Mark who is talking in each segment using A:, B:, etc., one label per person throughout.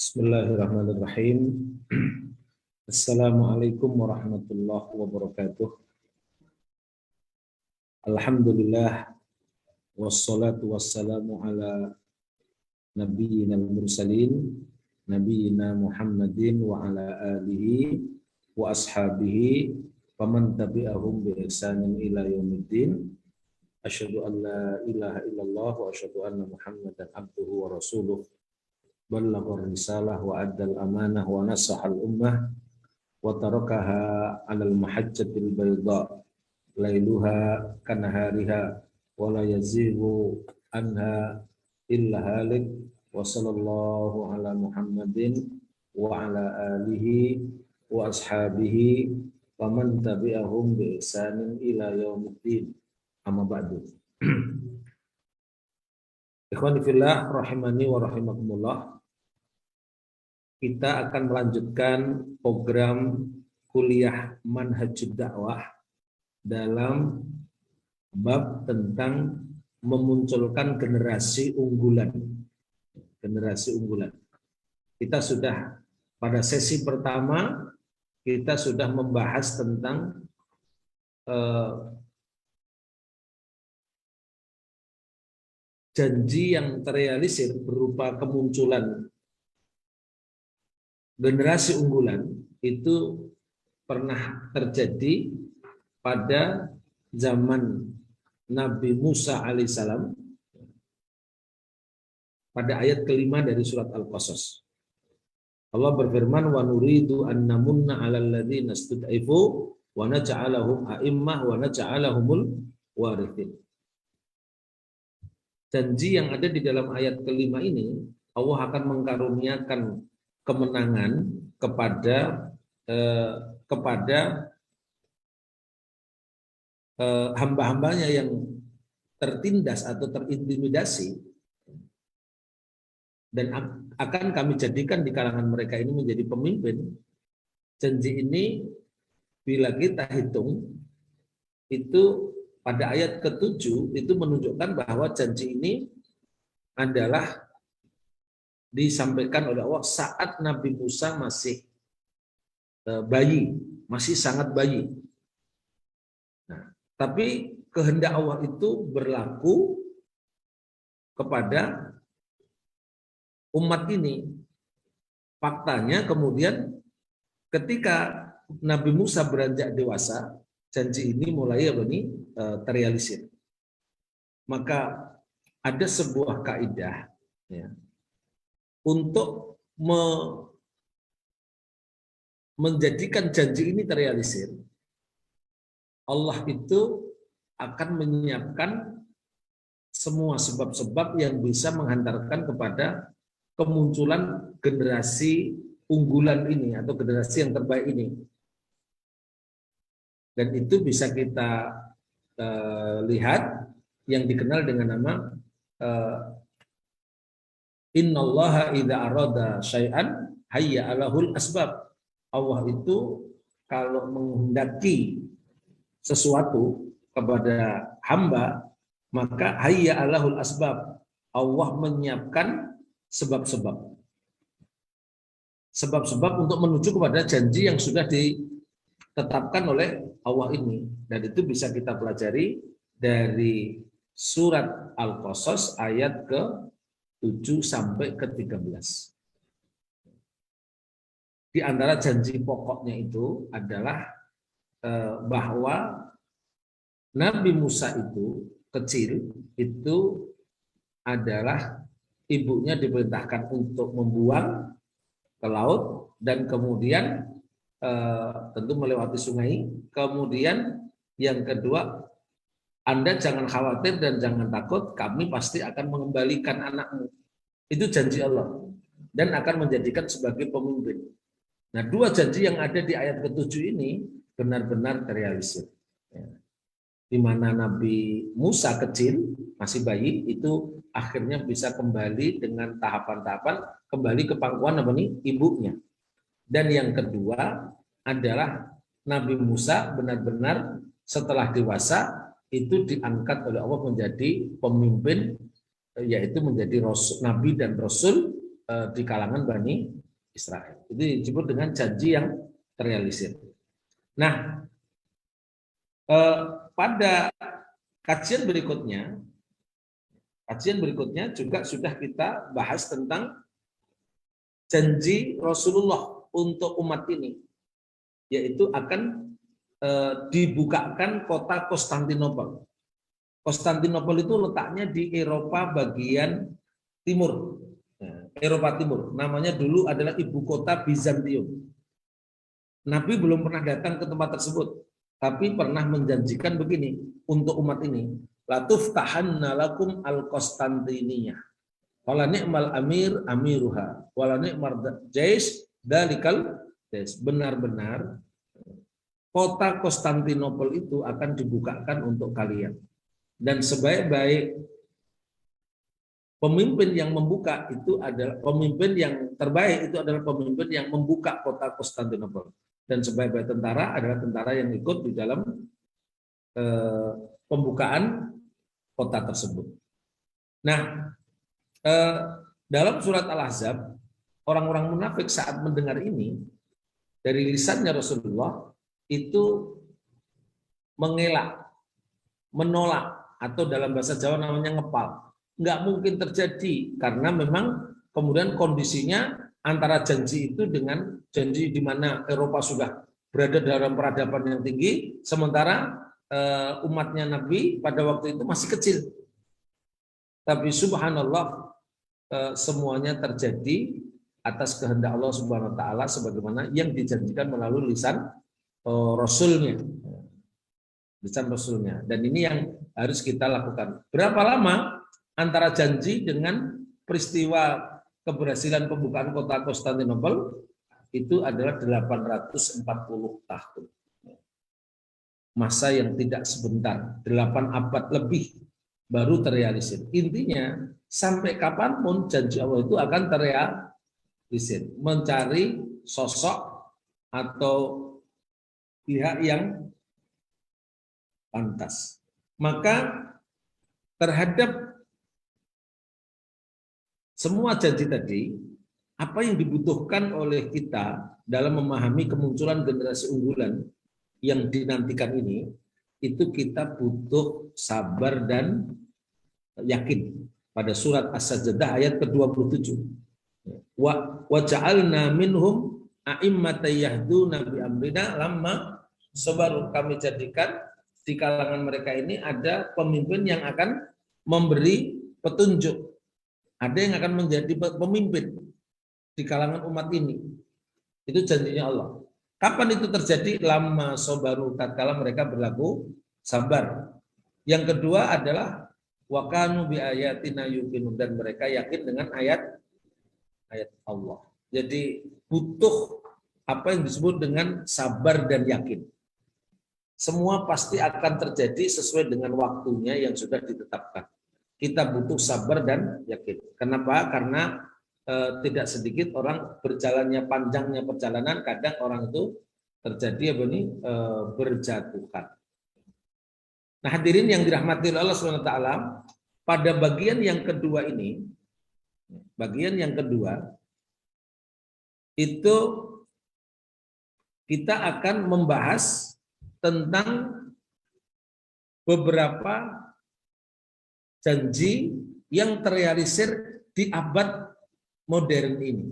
A: Bismillahirrahmanirrahim. Assalamualaikum warahmatullahi wabarakatuh. Alhamdulillah wassalatu wassalamu ala nabiyyina al-mursalin nabiyyina Muhammadin wa ala alihi wa ashabihi wa man tabi'ahum bi ihsanin ila yaumiddin. Asyhadu an la ilaha illallah wa asyhadu anna Muhammadan abduhu wa rasuluh. Ballaghar risalah wa addal amanah wa nasahal ummah wa tarakaha 'alal mahajjatil bayda lailuha kanahariha wa la yazighu anha illa halik wa sallallahu ala Muhammadin wa ala alihi wa ashabihi wa man tabi'ahum bi ihsanin ila yaumiddin. Amma ba'du. Ikhwani fillah rahimani wa rahimakumullah. Kita akan melanjutkan program kuliah Manhajud Dakwah dalam bab tentang memunculkan generasi unggulan. Generasi unggulan. Kita sudah pada sesi pertama kita sudah membahas tentang janji yang terrealisir berupa kemunculan generasi unggulan itu pernah terjadi pada zaman Nabi Musa alaihissalam pada ayat kelima dari surat Al-Qasas. Allah berfirman, wa nuridu an namunna 'alal ladzina istud'ifu wa naj'alahum a'immah wa naj'alahumul warithin. Janji yang ada di dalam ayat kelima ini, Allah akan mengkaruniakan kemenangan kepada hamba-hambanya yang tertindas atau terintimidasi, dan akan kami jadikan di kalangan mereka ini menjadi pemimpin. Janji ini bila kita hitung itu pada ayat ke-7 itu menunjukkan bahwa janji ini adalah disampaikan oleh Allah saat Nabi Musa masih bayi, masih sangat bayi. Nah, tapi kehendak Allah itu berlaku kepada umat ini. Faktanya kemudian ketika Nabi Musa beranjak dewasa, janji ini mulai terrealisir. Maka ada sebuah kaidah ya, untuk menjadikan janji ini terrealisir. Allah itu akan menyiapkan semua sebab-sebab yang bisa menghantarkan kepada kemunculan generasi unggulan ini atau generasi yang terbaik ini. Dan itu bisa kita lihat yang dikenal dengan nama Innallaha idza arada syai'an hayya alahul asbab. Allah itu kalau menghendaki sesuatu kepada hamba, maka hayya alahul asbab. Allah menyiapkan sebab-sebab. Sebab-sebab untuk menuju kepada janji yang sudah ditetapkan oleh Allah ini. Dan itu bisa kita pelajari dari surat Al-Qasas ayat ke-7 sampai ke-13. Di antara janji pokoknya itu adalah bahwa Nabi Musa itu kecil, itu adalah ibunya diperintahkan untuk membuang ke laut dan kemudian tentu melewati sungai. Kemudian yang kedua, Anda jangan khawatir dan jangan takut, kami pasti akan mengembalikan anakmu. Itu janji Allah dan akan menjadikan sebagai pemimpin. Nah, dua janji yang ada di ayat ke-7 ini benar-benar terrealisir. Di mana Nabi Musa kecil, masih bayi, itu akhirnya bisa kembali dengan tahapan-tahapan kembali ke pangkuan ibunya. Dan yang kedua adalah Nabi Musa benar-benar setelah dewasa itu diangkat oleh Allah menjadi pemimpin, yaitu menjadi rasul, nabi dan rasul di kalangan Bani Israel. Itu disebut dengan janji yang terrealisir. Nah, pada kajian berikutnya juga sudah kita bahas tentang janji Rasulullah untuk umat ini, yaitu akan dibukakan kota Konstantinopel. Konstantinopel itu letaknya di Eropa bagian timur, Eropa Timur. Namanya dulu adalah ibu kota Bizantium. Nabi belum pernah datang ke tempat tersebut, tapi pernah menjanjikan begini untuk umat ini, latuftahanna lakum al-Konstantiniyah, wala ni'mal amir amiruha, wala ni'mal jais dalikal jais. Benar-benar kota Konstantinopel itu akan dibukakan untuk kalian, dan sebaik-baik pemimpin yang membuka itu adalah pemimpin yang terbaik, itu adalah pemimpin yang membuka kota Konstantinopel. Dan sebaik-baik tentara adalah tentara yang ikut di dalam pembukaan kota tersebut. Nah, dalam surat Al-Ahzab, orang-orang munafik saat mendengar ini dari lisannya Rasulullah itu mengelak, menolak, atau dalam bahasa Jawa namanya ngepal. Nggak mungkin terjadi, karena memang kemudian kondisinya antara janji itu dengan janji di mana Eropa sudah berada dalam peradaban yang tinggi, sementara umatnya Nabi pada waktu itu masih kecil. Tapi subhanallah, semuanya terjadi atas kehendak Allah Subhanahu wa taala sebagaimana yang dijanjikan melalui lisan Rasulnya. Lisan Rasulnya. Dan ini yang harus kita lakukan. Berapa lama antara janji dengan peristiwa keberhasilan pembukaan kota Konstantinopel? Itu adalah 840 tahun. Masa yang tidak sebentar, 8 abad lebih baru terrealisir. Intinya, sampai kapanpun janji Allah itu akan terrealisir. Mencari sosok atau pihak yang pantas. Maka terhadap semua janji tadi, apa yang dibutuhkan oleh kita dalam memahami kemunculan generasi unggulan yang dinantikan ini, itu kita butuh sabar dan yakin. Pada surat As-Sajdah ayat ke-27. Wa ja'alna minhum a'immatan yahduna bi amrina lamma sabaru. Kami jadikan di kalangan mereka ini ada pemimpin yang akan memberi petunjuk. Ada yang akan menjadi pemimpin di kalangan umat ini. Itu janjinya Allah. Kapan itu terjadi? Lama sabaru, tatkala mereka berlaku sabar. Yang kedua adalah wa kanu bi ayatina yuqinun, dan mereka yakin dengan ayat Allah. Jadi butuh apa yang disebut dengan sabar dan yakin. Semua pasti akan terjadi sesuai dengan waktunya yang sudah ditetapkan. Kita butuh sabar dan yakin. Kenapa? Karena tidak sedikit orang berjalannya panjangnya perjalanan, kadang orang itu terjadi berjatuhan. Nah, hadirin yang dirahmati Allah SWT, pada bagian yang kedua ini, bagian yang kedua itu kita akan membahas tentang beberapa janji yang terrealisir di abad modern ini.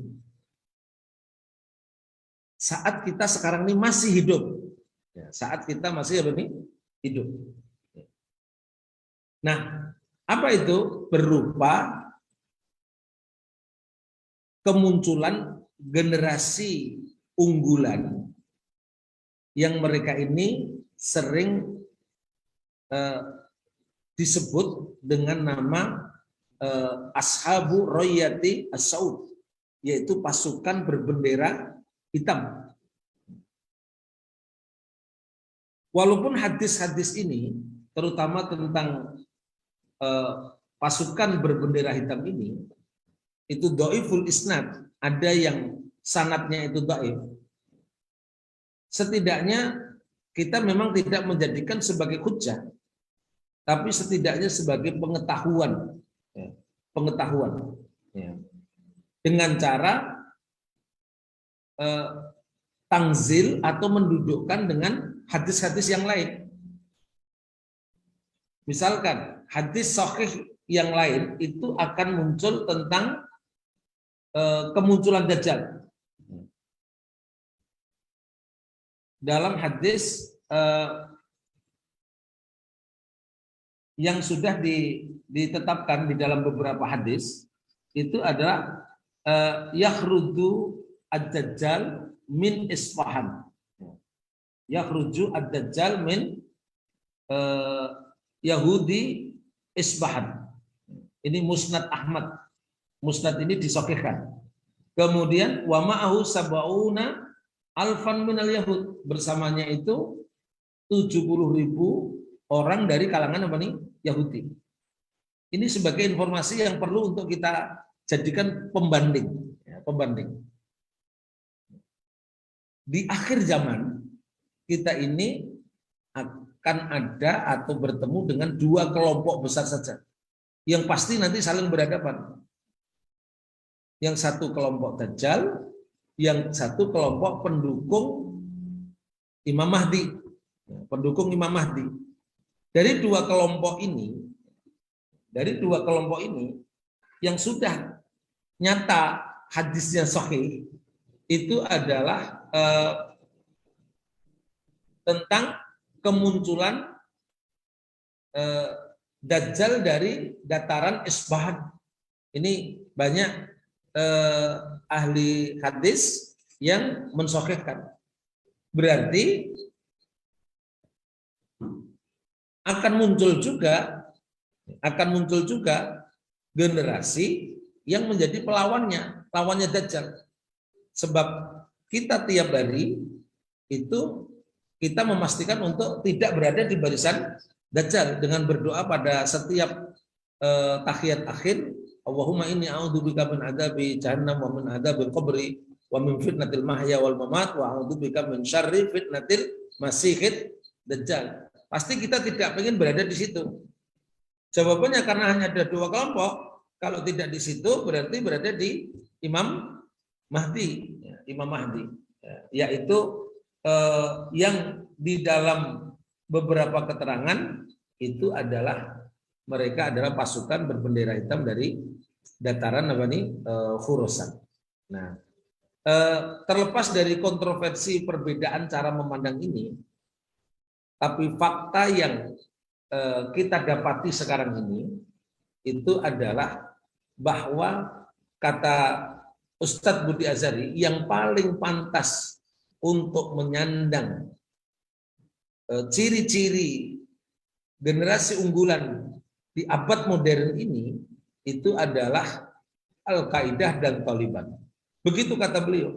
A: Saat kita sekarang ini masih hidup. Saat kita masih hidup. Nah, apa itu? Berupa kemunculan generasi unggulan yang mereka ini sering disebut dengan nama Ashabu Royati As-Saud, yaitu pasukan berbendera hitam. Walaupun hadis-hadis ini, terutama tentang pasukan berbendera hitam ini, itu dhaiful isnad, ada yang sanadnya itu dhaif. Setidaknya kita memang tidak menjadikan sebagai hujjah, tapi setidaknya sebagai pengetahuan. Pengetahuan. dengan cara tangzil atau mendudukkan dengan hadis-hadis yang lain. Misalkan hadis sahih yang lain itu akan muncul tentang kemunculan Dajjal. Dalam hadis yang sudah ditetapkan di dalam beberapa hadis itu adalah yakhruju ad-dajjal min Isfahan. Yakhruju ad-dajjal min Yahudi Isfahan. Ini Musnad Ahmad. Musnad ini disahihkan. Kemudian wa ma'ahu sab'una alfan minal yahud, bersamanya itu 70.000 orang dari kalangan apa nih? Yahudi. Ini sebagai informasi yang perlu untuk kita jadikan pembanding, ya, pembanding. Di akhir zaman kita ini akan ada atau bertemu dengan dua kelompok besar saja, yang pasti nanti saling berhadapan. Yang satu kelompok Dajjal, yang satu kelompok pendukung Imam Mahdi, pendukung Imam Mahdi. Dari dua kelompok ini, yang sudah nyata hadisnya sahih itu adalah tentang kemunculan Dajjal dari dataran Isfahan. Ini banyak ahli hadis yang mensahihkan. Berarti akan muncul juga generasi yang menjadi lawannya Dajjal. Sebab kita tiap hari itu kita memastikan untuk tidak berada di barisan Dajjal dengan berdoa pada setiap tahiyat akhir, Allahumma inni a'udzubika min adzabi jahannam wa min adzabil qabri wa min fitnatil mahya wal mamat wa a'udzubika min syarri fitnatil masiihid dajjal. Pasti kita tidak ingin berada di situ. Jawabannya karena hanya ada dua kelompok. Kalau tidak di situ berarti berada di Imam Mahdi, yaitu yang di dalam beberapa keterangan itu adalah mereka adalah pasukan berbendera hitam dari dataran apa nih Khurasan. Nah, terlepas dari kontroversi perbedaan cara memandang ini, tapi fakta yang kita dapati sekarang ini itu adalah bahwa kata Ustadz Budi Azhari yang paling pantas untuk menyandang ciri-ciri generasi unggulan di abad modern ini itu adalah Al-Qaeda dan Taliban. Begitu kata beliau.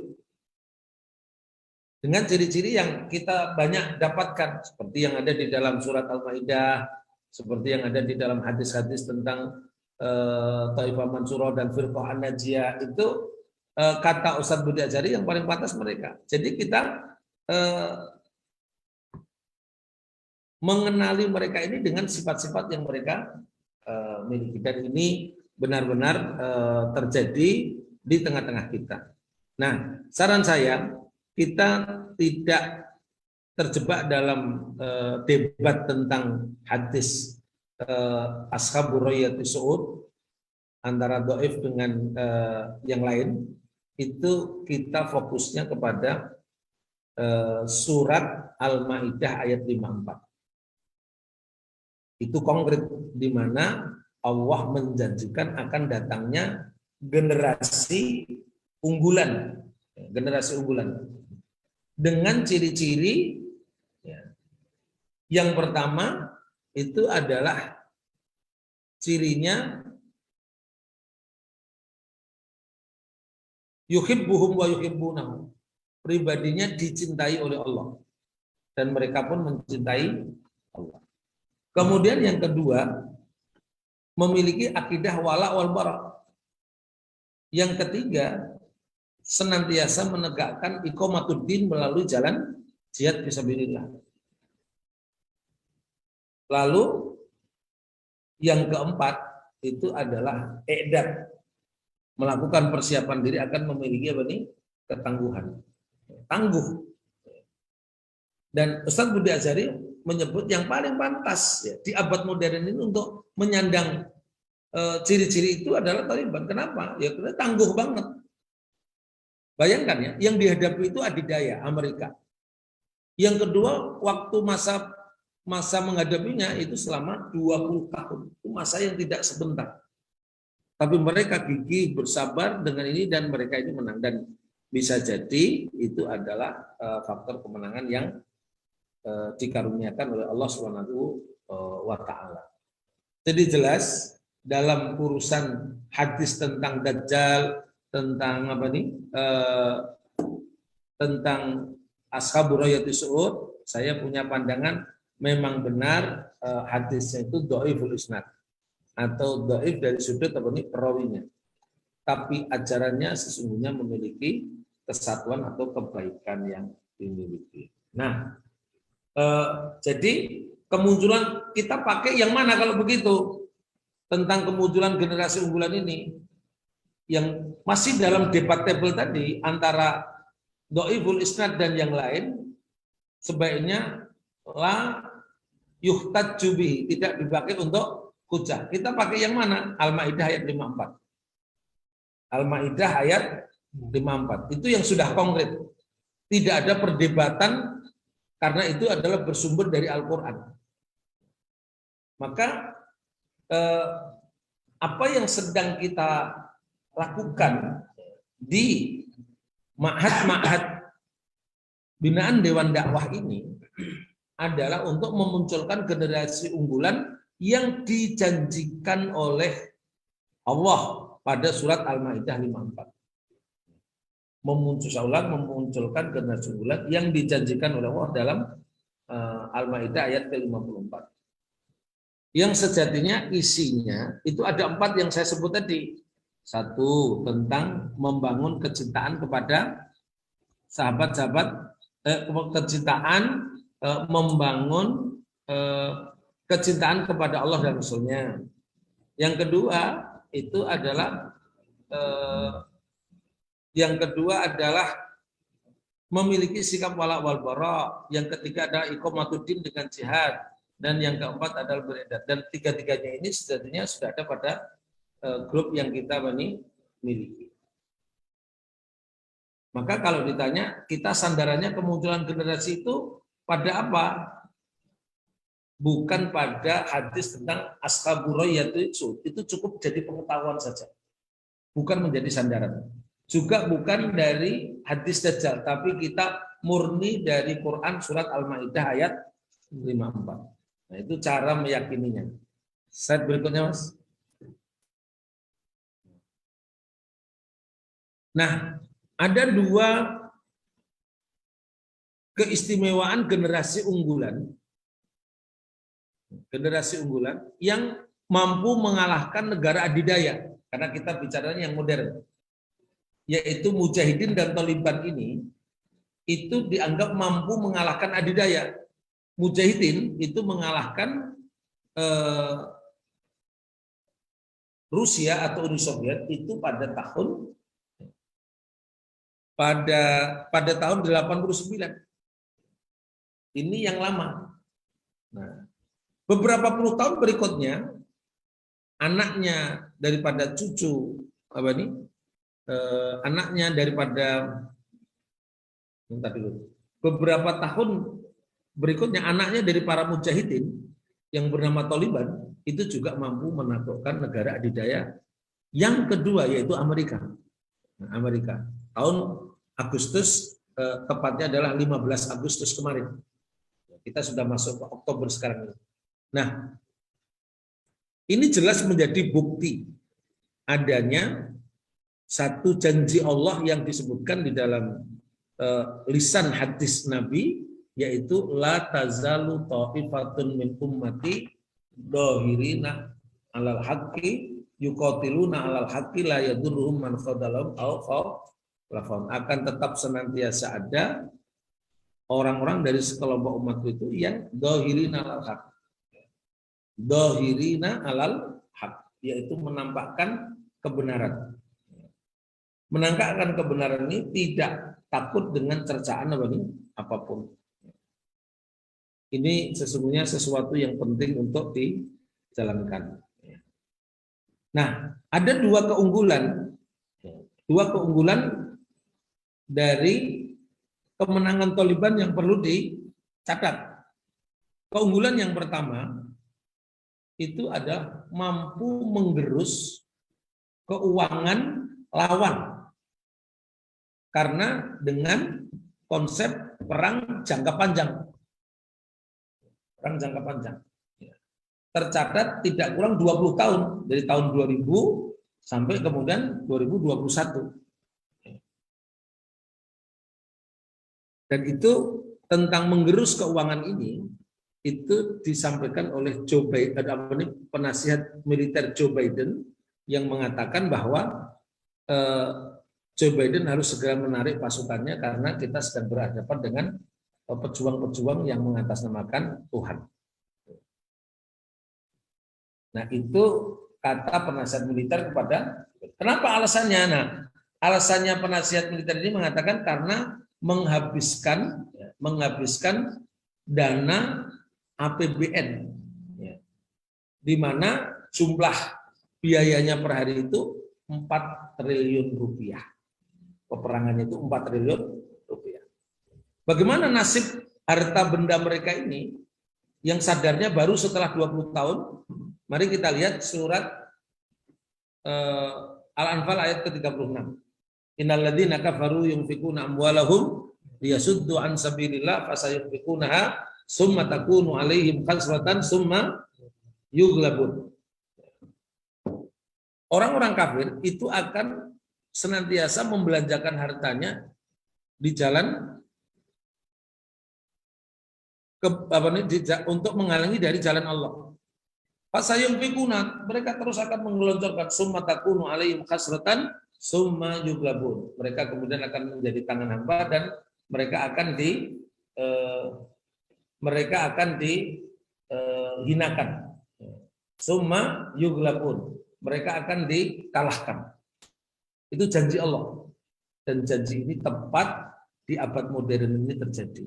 A: Dengan ciri-ciri yang kita banyak dapatkan, seperti yang ada di dalam surat Al-Maidah, seperti yang ada di dalam hadis-hadis tentang Taifah Mansurah dan Firqah An-Najiyah, itu kata Ustadz Budi Azhari yang paling pantas mereka. Jadi kita mengenali mereka ini dengan sifat-sifat yang mereka miliki, dan ini benar-benar terjadi di tengah-tengah kita. Nah, saran saya kita tidak terjebak dalam debat tentang hadis Ashabur Rayyati Su'ud antara dhaif dengan yang lain. Itu kita fokusnya kepada surat Al-Maidah ayat 54. Itu konkret di mana Allah menjanjikan akan datangnya generasi unggulan dengan ciri-ciri yang pertama itu adalah cirinya yuhibbuhum wa yuhibbunahu, pribadinya dicintai oleh Allah dan mereka pun mencintai Allah. Kemudian yang kedua, memiliki akidah wala wal bara. Yang ketiga, senantiasa menegakkan iqamatuddin melalui jalan jihad fisabilillah. Lalu yang keempat itu adalah i'dad, melakukan persiapan diri akan memiliki apa nih? Ketangguhan. Tangguh. Dan Ustadz Budi Azhari menyebut yang paling pantas ya, di abad modern ini untuk menyandang ciri-ciri itu adalah Taliban. Kenapa? Ya karena tangguh banget. Bayangkan ya, yang dihadapi itu adidaya Amerika. Yang kedua, waktu masa menghadapinya itu selama 20 tahun. Itu masa yang tidak sebentar. Tapi mereka gigih, bersabar dengan ini dan mereka ini menang. Dan bisa jadi itu adalah faktor kemenangan yang dikaruniakan oleh Allah Subhanahu wa taala. Jadi jelas dalam urusan hadis tentang Dajjal, tentang apa nih? Tentang Ashabur Rayyatis Su'ud, saya punya pandangan memang benar hadisnya itu dhaiful isnad atau dhaif dari sudut apa nih? Perawinya. Tapi ajarannya sesungguhnya memiliki kesatuan atau kebaikan yang dimiliki. Nah, jadi kemunculan kita pakai yang mana kalau begitu? Tentang kemunculan generasi unggulan ini yang masih dalam debatable tadi antara dhaiful isnad dan yang lain, sebaiknya la yuhtajju bihi, tidak dipakai untuk hujah. Kita pakai yang mana? Al-Maidah ayat 54. Al-Maidah ayat 54. Itu yang sudah konkret. Tidak ada perdebatan karena itu adalah bersumber dari Al-Qur'an. Maka apa yang sedang kita lakukan di ma'had-ma'had binaan Dewan Dakwah ini adalah untuk memunculkan generasi unggulan yang dijanjikan oleh Allah pada surat Al-Maidah 54. Memunculkan generasi unggulan yang dijanjikan oleh Allah dalam Al-Maidah ayat ke-54. Yang sejatinya isinya itu ada 4 yang saya sebut tadi. 1, tentang membangun kecintaan kepada sahabat-sahabat, kecintaan, membangun kecintaan kepada Allah dan Rasul-Nya. Yang kedua itu adalah memiliki sikap wala wal bara. Yang ketiga adalah iqamatuddin dengan jihad. Dan yang keempat adalah beredar. Dan tiga-tiganya ini sejatinya sudah ada pada grup yang kita miliki. Maka kalau ditanya, kita sandarannya kemunculan generasi itu pada apa? Bukan pada hadis tentang Ashabur Rayyatis Su'ud. Itu cukup jadi pengetahuan saja. Bukan menjadi sandaran. Juga bukan dari hadis Dajjal, tapi kita murni dari Quran surat Al-Maidah ayat 54. Nah, itu cara meyakininya. Slide berikutnya, Mas. Nah, ada 2 keistimewaan generasi unggulan yang mampu mengalahkan negara adidaya, karena kita bicaranya yang modern, yaitu Mujahidin dan Taliban ini itu dianggap mampu mengalahkan adidaya. Mujahidin itu mengalahkan Rusia atau Uni Soviet itu pada tahun 89. Ini yang lama. Nah, beberapa puluh tahun berikutnya anaknya daripada cucu anaknya daripada beberapa tahun berikutnya anaknya dari para mujahidin yang bernama Taliban itu juga mampu menaklukkan negara adidaya yang kedua, yaitu Amerika. Nah, Amerika tahun Agustus, tepatnya adalah 15 Agustus kemarin. Kita sudah masuk ke Oktober sekarang ini. Nah, ini jelas menjadi bukti adanya satu janji Allah yang disebutkan di dalam lisan hadis Nabi, yaitu la tazalu ta'ifatun min ummati dhahirina alal haqqi yuqatiluna alal haqqi la yadurruhum man khadalahum aw khawlafahum. Akan tetap senantiasa ada orang-orang dari sekelompok umat itu yang dhahirina alal haqq. Dhahirina alal haqq, yaitu menampakkan kebenaran. menangkapkan kebenaran ini tidak takut dengan cercaan apapun. Ini sesungguhnya sesuatu yang penting untuk dijalankan. Nah, ada dua keunggulan dari kemenangan Taliban yang perlu dicatat. Keunggulan yang pertama itu adalah mampu menggerus keuangan lawan karena dengan konsep perang jangka panjang. Perang jangka panjang. Tercatat tidak kurang 20 tahun dari tahun 2000 sampai kemudian 2021. Dan itu tentang menggerus keuangan ini itu disampaikan oleh Joe Biden, penasihat militer Joe Biden yang mengatakan bahwa Joe Biden harus segera menarik pasukannya karena kita sedang berhadapan dengan pejuang-pejuang yang mengatasnamakan Tuhan. Nah, itu kata penasihat militer kepada, kenapa alasannya? Nah, alasannya penasihat militer ini mengatakan karena menghabiskan dana APBN, di mana jumlah biayanya per hari itu 4 triliun rupiah. Peperangannya itu 4 triliun rupiah. Bagaimana nasib harta benda mereka ini yang sadarnya baru setelah 20 tahun? Mari kita lihat surat Al-Anfal ayat ke-36. Innal ladzina kafaru yunfikuna amwalahum liyasuddu an sabilillah fasayunfikunaha summa takunu alaihim khasratan summa yughlabun. Orang-orang kafir itu akan senantiasa membelanjakan hartanya di jalan untuk menghalangi dari jalan Allah. Fasayunfikuna, mereka terus akan menggelontorkan summa takunu alaihim khasratan summa yughlabun. Mereka kemudian akan menjadi tangan hamba dan mereka akan dihinakan. Summa yughlabun. Mereka akan dikalahkan. Itu janji Allah. Dan janji ini tepat di abad modern ini terjadi.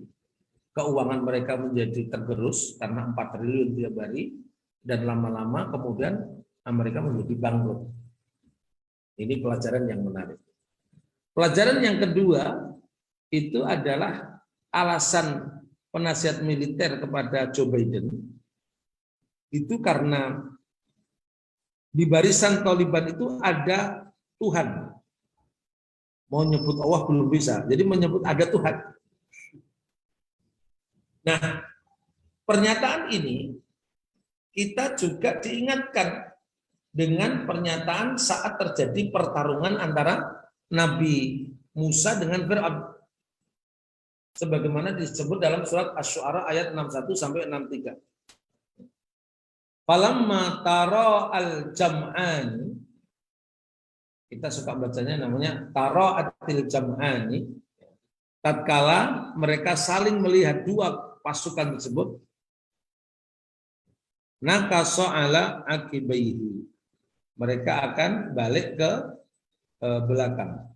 A: Keuangan mereka menjadi tergerus karena 4 triliun tiap hari, dan lama-lama kemudian Amerika menjadi bangkrut. Ini pelajaran yang menarik. Pelajaran yang kedua itu adalah alasan penasihat militer kepada Joe Biden itu karena di barisan Taliban itu ada Tuhan. Mau nyebut Allah belum bisa, jadi menyebut ada Tuhan. Nah, pernyataan ini kita juga diingatkan dengan pernyataan saat terjadi pertarungan antara Nabi Musa dengan Fir'aun. Sebagaimana disebut dalam surat Asy-Syu'ara ayat 61 sampai 63. Falamma tara al-jam'ani, kita suka bacanya namanya tara'atil jam'ani, tatkala mereka saling melihat dua pasukan tersebut, nakasa ala akibaihi, mereka akan balik ke belakang.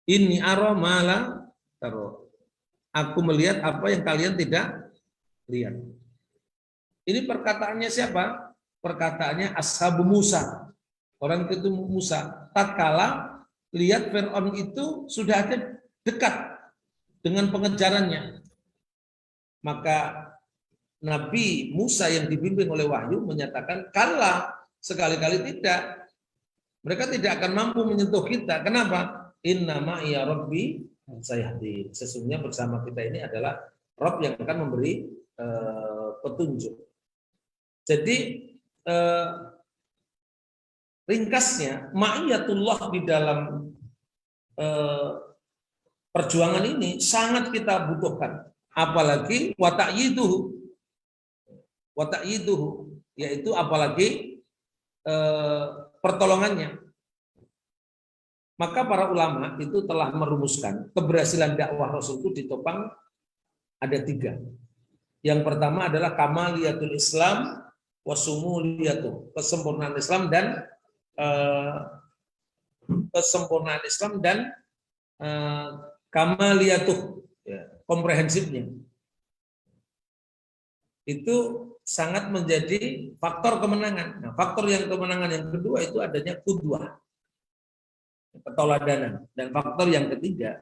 A: Ini aromala taro, aku melihat apa yang kalian tidak lihat. Ini perkataannya siapa? Perkataannya Ashabu Musa, orang itu Musa. Tatkala lihat Fir'aun itu sudah ada dekat dengan pengejarannya, maka Nabi Musa yang dibimbing oleh wahyu menyatakan, kala, sekali-kali tidak. Mereka tidak akan mampu menyentuh kita. Kenapa? Inna ma'iya rabbi sayahdin. Sesungguhnya bersama kita ini adalah Rabb yang akan memberi petunjuk. Jadi ringkasnya, ma'iyatullah di dalam perjuangan ini sangat kita butuhkan. Apalagi wata'yiduhu, yaitu apalagi pertolongannya. Maka para ulama itu telah merumuskan keberhasilan dakwah Rasul itu ditopang ada 3. Yang pertama adalah kamaliyatul Islam wasumuliyatuh, kesempurnaan Islam dan kesempurnaan Islam dan kamaliyatuh, ya, komprehensifnya. Itu sangat menjadi faktor kemenangan. Nah, faktor yang kemenangan yang kedua itu adanya qudwah, keteladanan. Dan faktor yang ketiga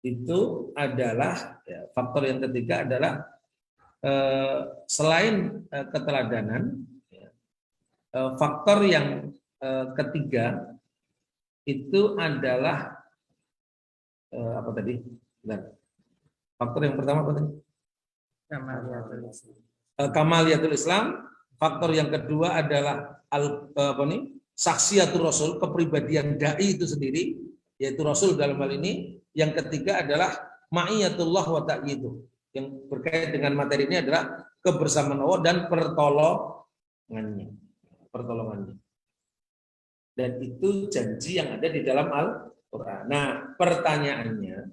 A: itu adalah, ya, faktor yang ketiga adalah selain keteladanan, ya, faktor yang ketiga itu adalah apa tadi? Bentar. Faktor yang pertama apa tadi? Kamaliyatul Islam. Faktor yang kedua adalah saksiatul Rasul, kepribadian dai itu sendiri, yaitu Rasul dalam hal ini. Yang ketiga adalah ma'iyatullah wa ta'yiduh. Yang berkait dengan materi ini adalah kebersamaan Allah dan pertolongannya. Dan itu janji yang ada di dalam Al-Qur'an. Nah, pertanyaannya,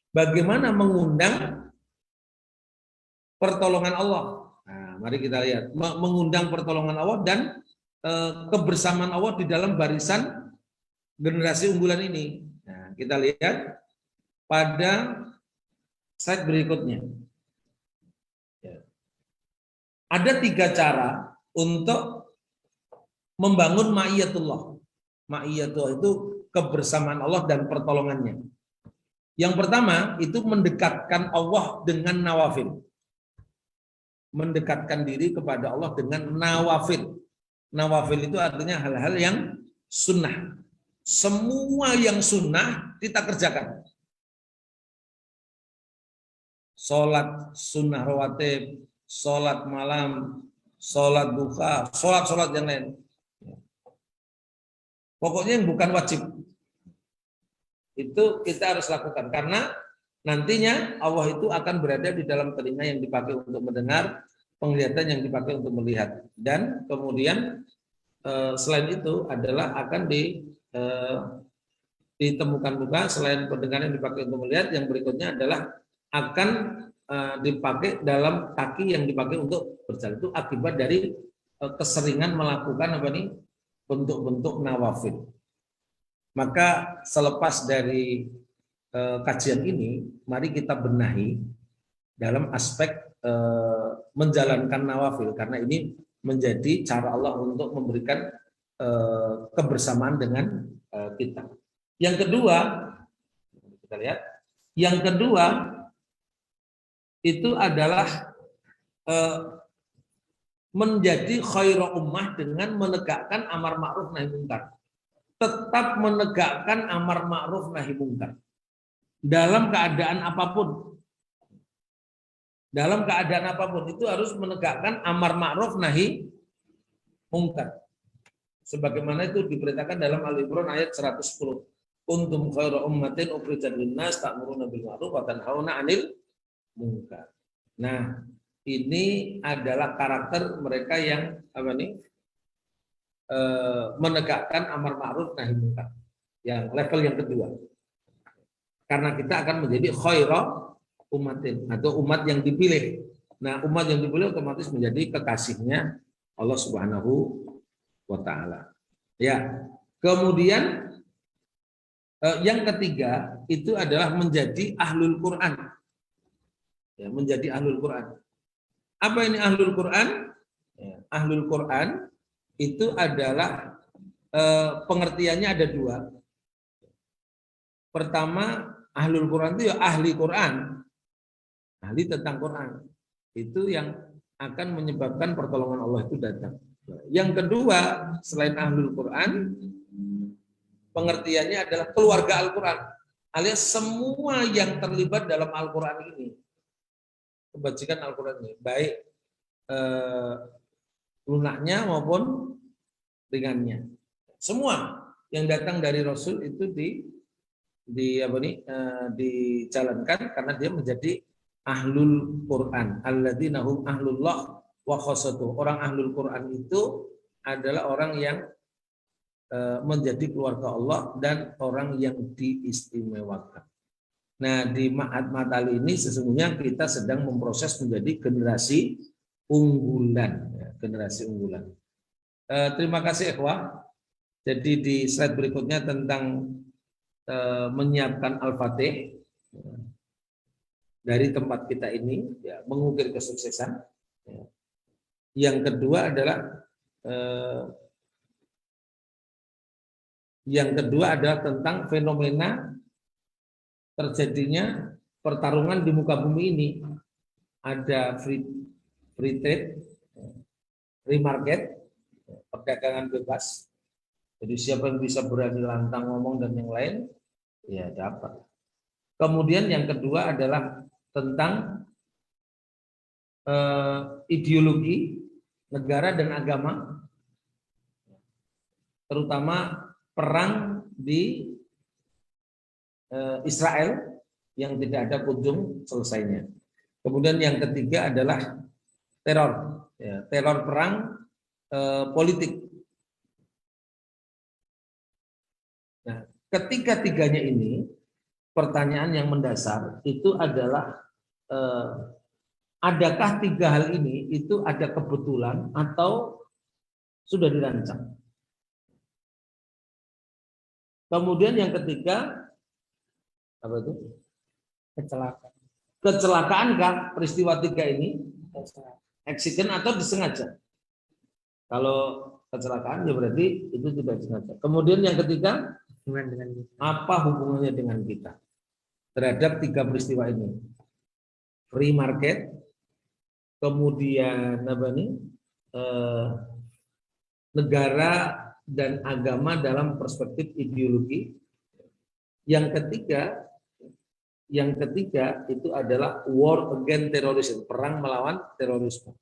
A: bagaimana mengundang pertolongan Allah? Nah, mari kita lihat, mengundang pertolongan Allah dan kebersamaan Allah di dalam barisan generasi unggulan ini. Nah, kita lihat pada slide berikutnya. Ya. Ada 3 cara untuk membangun ma'iyatullah. Ma'iyatullah itu kebersamaan Allah dan pertolongannya. Yang pertama itu mendekatkan Allah dengan nawafil. Mendekatkan diri kepada Allah dengan nawafil. Nawafil itu artinya hal-hal yang sunnah. Semua yang sunnah kita kerjakan. Sholat sunnah rawatib, sholat malam, sholat duha, sholat yang lain. Pokoknya yang bukan wajib. Itu kita harus lakukan. Karena nantinya Allah itu akan berada di dalam telinga yang dipakai untuk mendengar, penglihatan yang dipakai untuk melihat. Dan kemudian selain itu adalah akan ditemukan juga selain pendengaran yang dipakai untuk melihat, yang berikutnya adalah akan dipakai dalam kaki yang dipakai untuk berjalan. Itu akibat dari keseringan melakukan bentuk-bentuk nawafil. Maka selepas dari kajian ini, mari kita benahi dalam aspek menjalankan nawafil, karena ini menjadi cara Allah untuk memberikan kebersamaan dengan kita. Yang kedua, kita lihat, yang kedua itu adalah menjadi khairu ummah dengan menegakkan amar ma'ruf nahi munkar. Tetap menegakkan amar ma'ruf nahi munkar dalam keadaan apapun. Dalam keadaan apapun itu harus menegakkan amar ma'ruf nahi munkar. Sebagaimana itu diperintahkan dalam Al-Imran ayat 110. Kuntum khairu ummatin ukhrijat lin-nas ta'muruna bil ma'ruf wa tanhauna 'anil munkar. Nah, ini adalah karakter mereka yang menegakkan amar ma'ruf nahi munkar. Yang level yang kedua. Karena kita akan menjadi khairu ummatin atau umat yang dipilih. Nah, umat yang dipilih otomatis menjadi kekasihnya Allah Subhanahu wa taala. Ya. Kemudian yang ketiga itu adalah menjadi ahlul Quran. Ya, menjadi ahlul Quran. Apa ini ahlul Quran? Ya, ahlul Quran itu adalah pengertiannya ada 2. Pertama, ahlul Quran itu ya ahli Quran. Ahli tentang Quran. Itu yang akan menyebabkan pertolongan Allah itu datang. Yang kedua, selain ahlul Quran, pengertiannya adalah keluarga Al-Quran. Alias semua yang terlibat dalam Al-Quran ini. Kebajikan Al-Quran ini. Baik lunaknya maupun ringannya. Semua yang datang dari Rasul itu dijalankan karena dia menjadi ahlul Quran. Alladzina hum ahlullah wa khassatuh. Orang ahlul Quran itu adalah orang yang menjadi keluarga Allah dan orang yang diistimewakan. Nah, di Ma'had Matali ini sesungguhnya kita sedang memproses menjadi generasi unggulan, ya, generasi unggulan. Terima kasih ikhwah. Jadi di slide berikutnya tentang menyiapkan Al-Fatih dari tempat kita ini, ya, mengukir kesuksesan. Ya. Yang kedua adalah tentang fenomena terjadinya pertarungan di muka bumi ini. Ada free trade, free market, perdagangan bebas. Jadi siapa yang bisa berani lantang ngomong dan yang lain, ya dapat. Kemudian yang kedua adalah tentang ideologi negara dan agama, terutama perang di Israel yang tidak ada kunjung selesainya. Kemudian yang ketiga adalah teror, ya, teror perang politik. Nah, ketiga-tiganya ini pertanyaan yang mendasar itu adalah adakah tiga hal ini itu ada kebetulan atau sudah dirancang? Kemudian yang ketiga apa itu? Kecelakaan. Kecelakaankah peristiwa tiga ini? Accident atau disengaja? Kalau kecelakaan ya berarti itu tidak disengaja. Kemudian yang ketiga, apa hubungannya dengan kita terhadap tiga peristiwa ini? Free market, kemudian apa nih? Negara dan agama dalam perspektif ideologi. Yang ketiga itu adalah war against terrorism, perang melawan terorisme.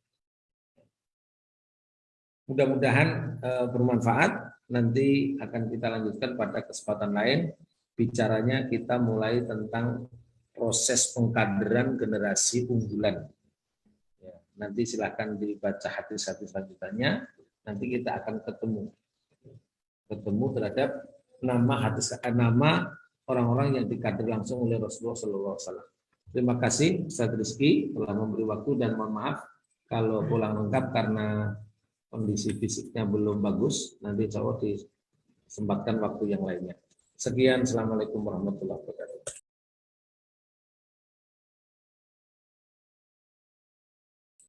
A: Mudah-mudahan bermanfaat. Nanti akan kita lanjutkan pada kesempatan lain. Bicaranya kita mulai tentang proses pengkaderan generasi unggulan. Ya, nanti silahkan dibaca hadis-hadis lanjutannya. Nanti kita akan ketemu terhadap nama orang-orang yang dikader langsung oleh Rasulullah SAW. Terima kasih Ustaz Rizky telah memberi waktu dan mohon maaf kalau pulang lengkap karena kondisi fisiknya belum bagus. Nanti insya Allah disempatkan waktu yang lainnya. Sekian, assalamualaikum warahmatullahi wabarakatuh.